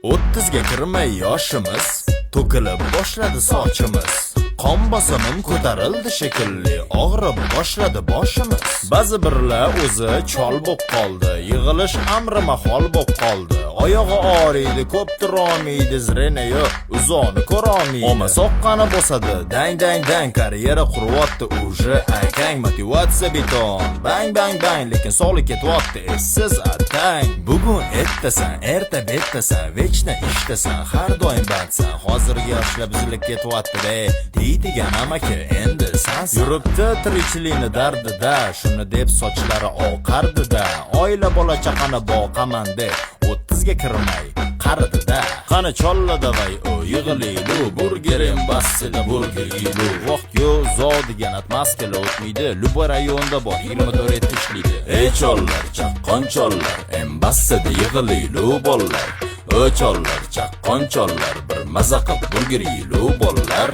30 ga kirmay yoshimiz, to'kilib boshladi sochimiz. Qon bosimim ko'tarildi shekilli, og'rib boshladi boshimiz. Ba'zi birlar o'zi chol bo'p qoldi, yig'ilish amri mahol bo'p qoldi. Oyog'i og'riydi, ko'p turolmaydi, zreni yo'q, uzoqni ko'rolmaydi. Oma soqqani bosadi, dang, karyera quryapti uje, akang motivatsiya beton. Bang, lekin sog'lik ketyapti, essiz atang. Bugun ertasan, erta betasan, vechna ishtasan, har doim bandsan. Hozirgi yoshlar bizlik ketyapti-da, deydigan amaki endi sansan. Yuribdi tirikchilikni dardida, shuni deb sochlari oqardi-da. Oila bola chaqani boqaman deb 30 ga kirmay qaridi-da. Qani chollada vay o yig'ililu, burgerim bassida burgerilu. Vaqt yo zo degan atmaskala o'tmaydi, Luboy rayonida bor 24 ishlaydi. Ey chollar, chaqqon chollar, em bassida yig'ililu bollar. O chollar, chaqqon chollar, bir maza qilib burgerilu bollar.